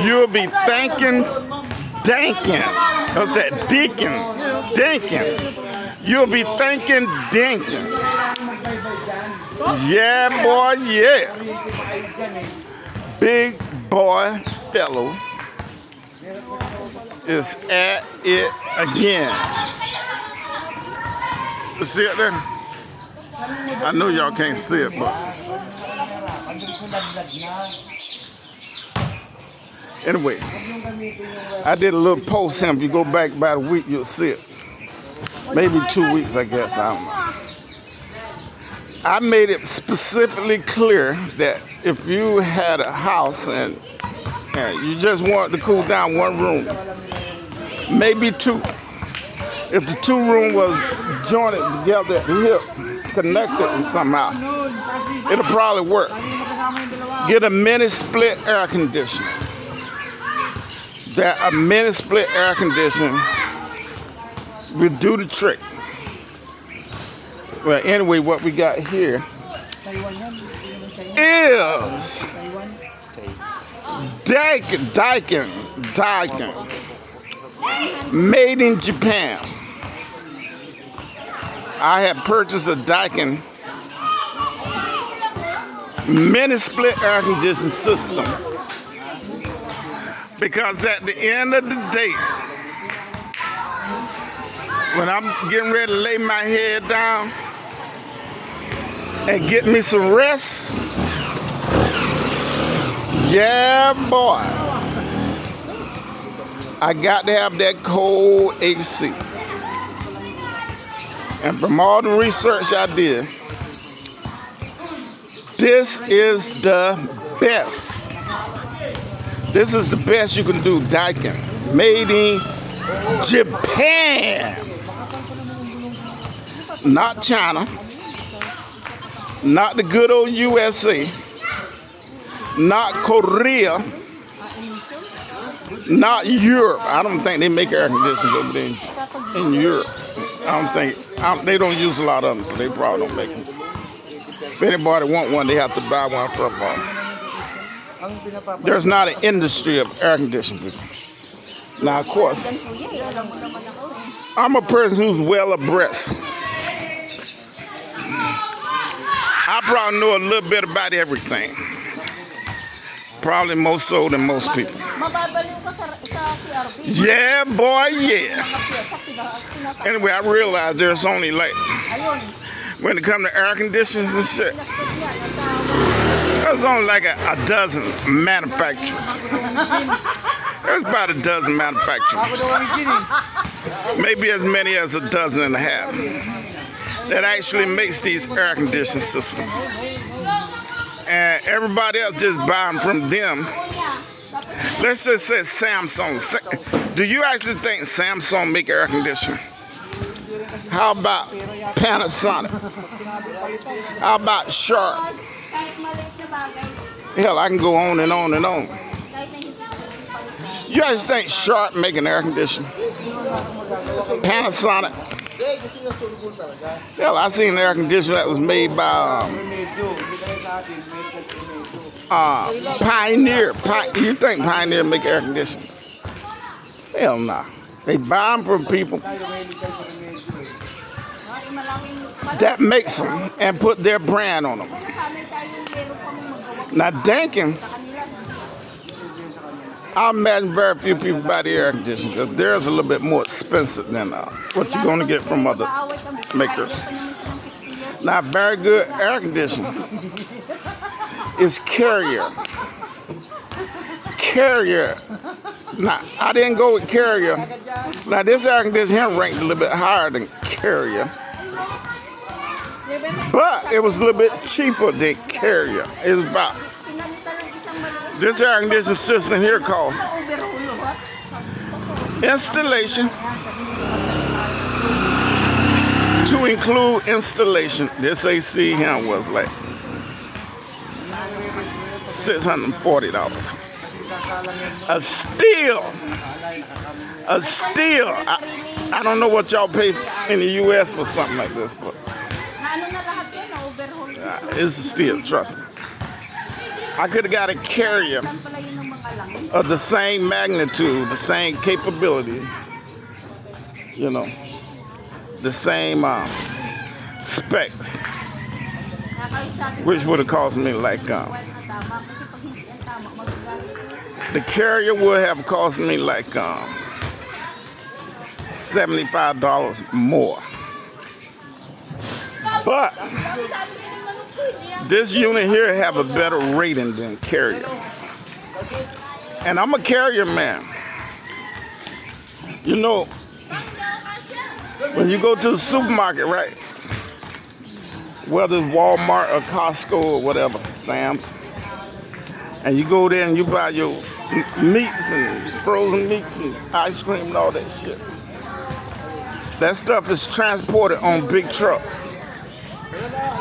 You'll be thanking Dankin. What's that? Deacon. Dinkin. You'll be thanking Dinkin. Yeah, boy, yeah. Big boy fellow is at it again. You see it there? I know y'all can't see it, but anyway, I did a little post him. If you go back about a week, you'll see it. Maybe 2 weeks, I guess. I don't know. I made it specifically clear that if you had a house and you just wanted to cool down one room, maybe two. If the two room was jointed together at the hip, connected somehow, it'll probably work. Get a mini split air conditioner. That a mini split air conditioner will do the trick. Well, anyway, what we got here is Daikin, made in Japan. I have purchased a Daikin mini split air conditioning system because at the end of the day, when I'm getting ready to lay my head down and get me some rest, yeah, boy, I got to have that cold AC. And from all the research I did, this is the best. This is the best you can do, Daikin. Made in Japan. Not China. Not the good old USA. Not Korea. Not Europe. I don't think they make air conditioners over there in Europe. I don't think, they don't use a lot of them, so they probably don't make them. If anybody want one, they have to buy one from them. There's not an industry of air conditioning. Now, of course, I'm a person who's well abreast. I probably know a little bit about everything. Probably more so than most people. Yeah, boy, yeah. Anyway, I realized there's only like, when it comes to air conditioners and shit, there's only like a dozen manufacturers. There's about a dozen manufacturers. Maybe as many as a dozen and a half that actually makes these air conditioning systems. And everybody else just buy them from them. Let's just say Samsung. Do you actually think Samsung make air conditioning? How about Panasonic? How about Sharp? Hell, I can go on and on and on. You guys think Sharp make an air conditioner? Panasonic? Hell, I seen an air conditioner that was made by Pioneer. You think Pioneer make air conditioning? Hell nah. They buy them from people that makes them and put their brand on them. Now, Dankin, I imagine very few people buy the air conditioner because theirs a little bit more expensive than what you're going to get from other makers. Now, very good air conditioner is Carrier. Carrier. Now, I didn't go with Carrier. Now, this air conditioner here ranked a little bit higher than Carrier. But it was a little bit cheaper than Carrier. It's about, this air conditioning system here costs installation, to include installation, this AC here was like $640. A steel. I don't know what y'all pay in the U.S. for something like this, but it's a steel, trust me. I could have got a Carrier of the same magnitude, the same capability, you know, the same specs, which would have cost me like the carrier would have cost me like $75 more. But this unit here have a better rating than carrier. And I'm a carrier man. You know, when you go to the supermarket, right? Whether it's Walmart or Costco or whatever, Sam's, and you go there and you buy your meats and frozen meats and ice cream and all that shit. That stuff is transported on big trucks.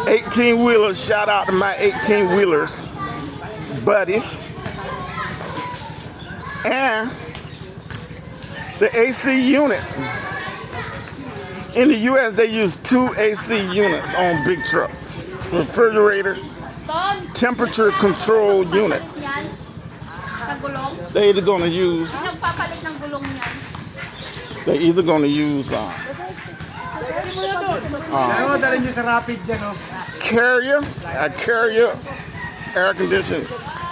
18-wheelers, shout out to my 18-wheelers buddies. And the AC unit. In the US, they use 2 AC units on big trucks. Refrigerator, temperature control units. They're either going to use carrier, a carrier air conditioned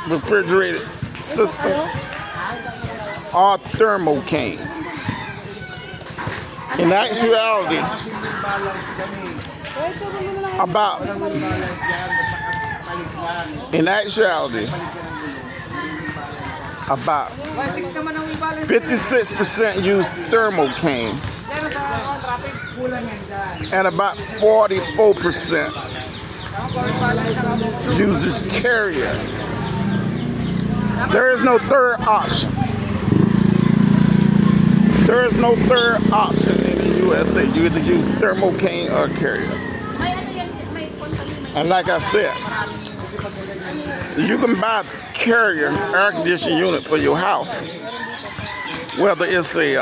refrigerated system, or thermocane. In actuality, about 56% use thermocane, and about 44% uses carrier. There is no third option. There is no third option in the USA. You either use thermocane or carrier. And like I said, you can buy a carrier air conditioning unit for your house, whether it's a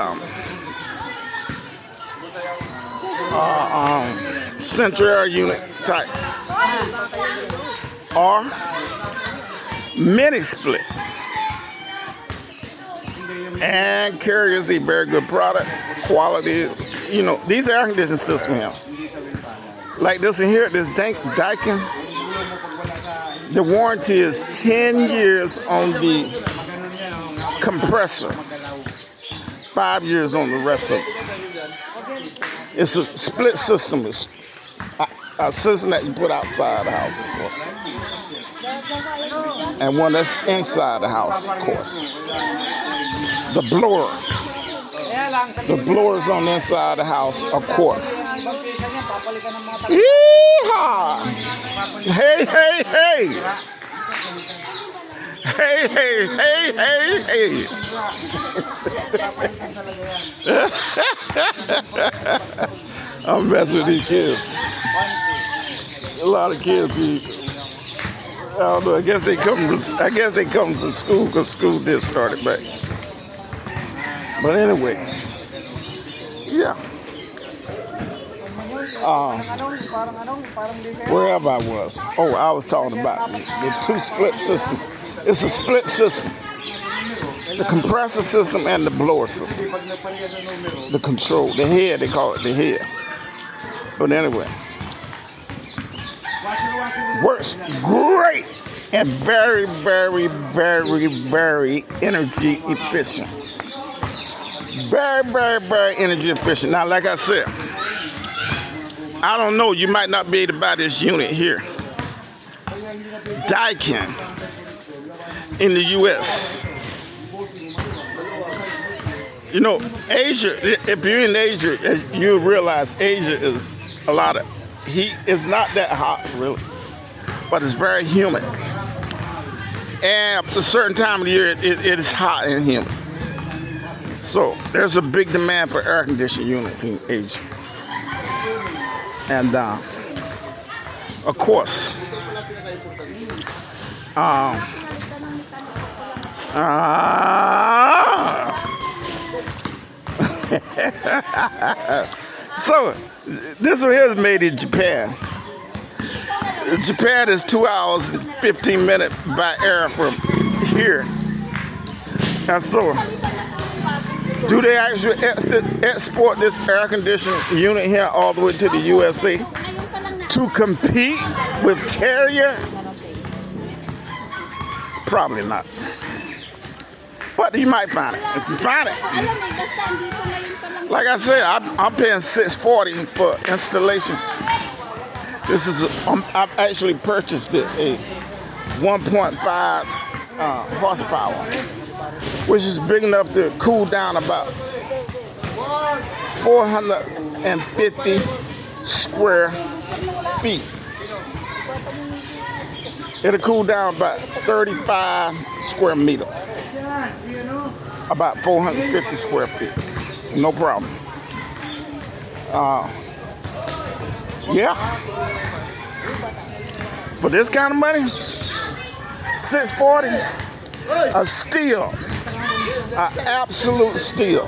central air unit type or mini split. And carrier is a very good product, quality. You know, these air conditioning systems here, like this in here, this Daikin, the warranty is 10 years on the compressor, 5 years on the rest of it. It's a split system. It's a system that you put outside the house, and one that's inside the house, of course. The blower's on the inside of the house, of course. Yeehaw! Hey, hey, hey! Hey, hey, hey, hey, hey! I'm messing with these kids. A lot of kids, I don't know. I guess they come from school because school did start it back. But anyway, yeah. Wherever I was. Oh, I was talking about the 2 split system. It's a split system. The compressor system and the blower system. The control, the head, they call it the head. But anyway, works great and very, very, very, very energy efficient. Very, very, very energy efficient. Now, like I said, I don't know, you might not be able to buy this unit here. Daikin in the US. You know, Asia, if you're in Asia, you realize Asia is a lot of heat. It's not that hot, really, but it's very humid. And at a certain time of the year, it is hot and humid. So there's a big demand for air conditioning units in Asia. And of course, so this one here is made in Japan. Japan is 2 hours and 15 minutes by air from here. And so, do they actually export this air conditioning unit here all the way to the USA to compete with Carrier? Probably not. But you might find it. If you find it, like I said, I'm paying $640 for installation. This is I've actually purchased it a 1.5 horsepower, which is big enough to cool down about 450 square feet. It'll cool down about 35 square meters, about 450 square feet. No problem. Yeah. For this kind of money, $640, a steal, an absolute steal.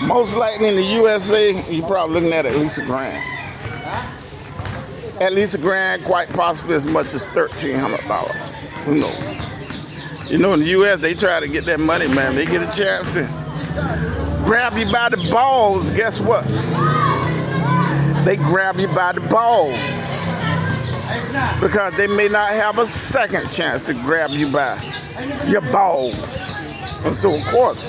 Most likely in the USA, you're probably looking at least $1,000. At least $1,000, quite possibly as much as $1,300. Who knows? You know, in the US, they try to get that money, man. They get a chance to grab you by the balls. Guess what? They grab you by the balls, because they may not have a second chance to grab you by your balls. And so, of course,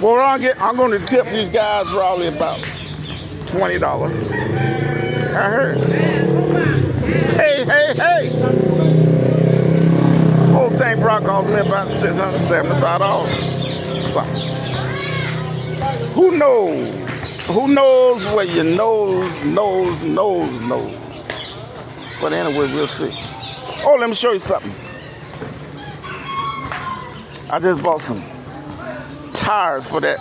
well, I'm going to tip these guys probably about $20. I heard. Hey. Whole thing probably cost me about $675. Something. Who knows? Who knows where your nose. But anyway, we'll see. Oh, let me show you something. I just bought some tires for that.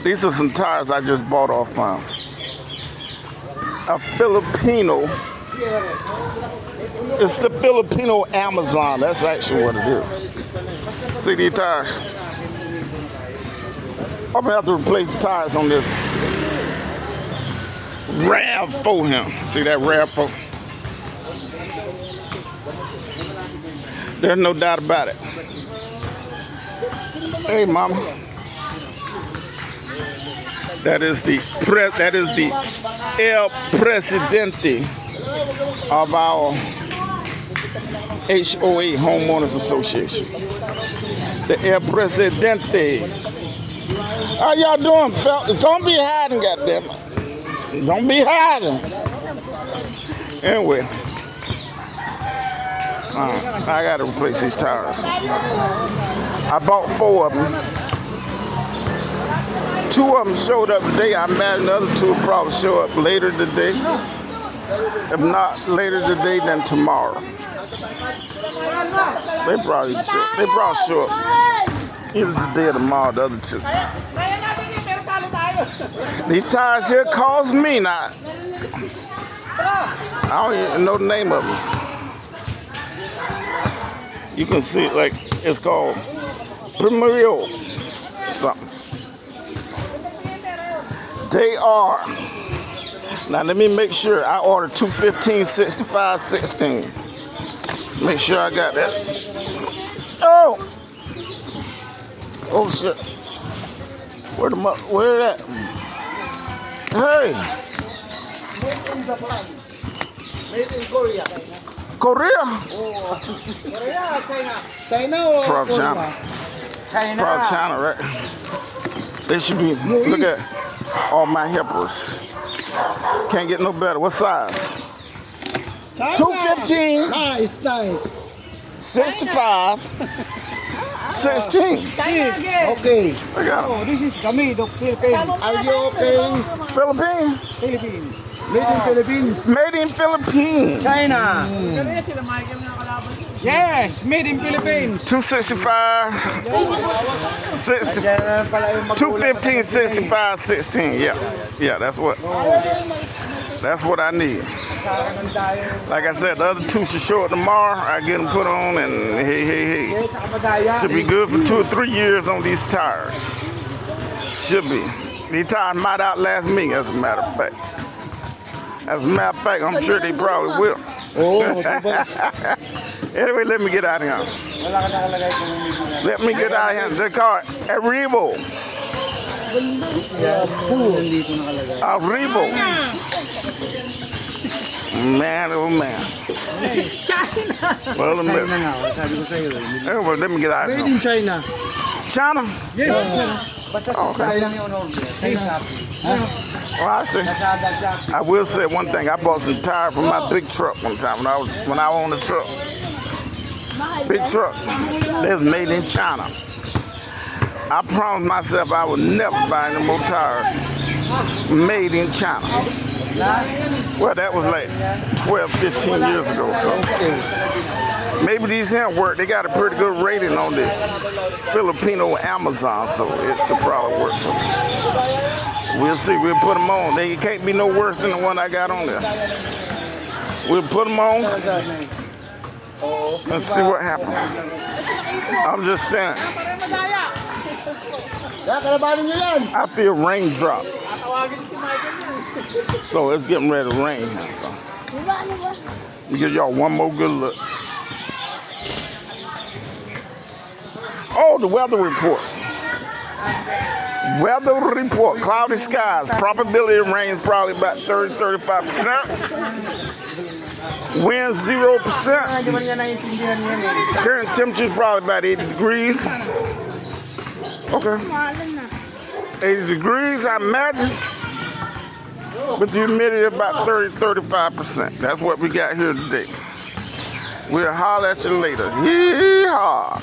These are some tires I just bought off a Filipino. It's the Filipino Amazon. That's actually what it is. See these tires? I'm gonna have to replace the tires on this RAV4 here. See that RAV4? There's no doubt about it. Hey, mama. That is the El Presidente of our HOA Homeowners Association. The El Presidente. How y'all doing, fellas? Don't be hiding, goddammit. Don't be hiding. Anyway, I gotta replace these tires. I bought 4 of them. 2 of them showed up today. I imagine the other 2 will probably show up later today. If not later today, then tomorrow. They probably show up either today or tomorrow, the other 2. These tires here cost me not. I don't even know the name of them. You can see it like it's called Primario something. They are. Now let me make sure I ordered 215-65-16. Make sure I got that. Oh shit. Where that? Hey. Made in Japan. Made in Korea. Korea? Korea, China or From Korea? China. From China, right? They should be. Look at all my helpers. Can't get no better. What size? 215. Nice. 65. 16. Okay. Oh, this is kami, the Philippines. Are you okay? Philippines? Philippines. Made in Philippines. Made in Philippines. China. Yes, made in Philippines. 265. 215, 65, 16. Yeah, that's what I need. Like I said, the other 2 should show up tomorrow. I get them put on, and hey. Should be good for 2 or 3 years on these tires. Should be. These tires might outlast me, as a matter of fact. I'm sure they probably will. Oo, diba? Anyway, let me get out of here. Wala ka nakalagay kung humidor na. Let me get out of here. They call it Arrivo. Nandito nakalagay. Arrivo. Man, oh man. Well, China nga, sabi ko sa'yo. anyway, let me get out of Made here. in China. China? Yes. Okay. Kaya lang yung order. China. Well, I see. I will say one thing. I bought some tires for my big truck one time when I was on the truck. Big truck. They was made in China. I promised myself I would never buy any more tires made in China. Well, that was like 12, 15 years ago. So maybe these here work. They got a pretty good rating on this Filipino Amazon, so it should probably work for me. We'll see. We'll put them on. They can't be no worse than the one I got on there. We'll put them on and see what happens. I'm just saying. I feel raindrops. So it's getting ready to rain. So. We give y'all one more good look. Oh, the weather report. Weather report. Cloudy skies. Probability of rain is probably about 30-35%. Wind 0%. Current temperature is probably about 80 degrees. Okay. 80 degrees, I imagine. But the humidity is about 30-35%. That's what we got here today. We'll holler at you later. Yee-haw.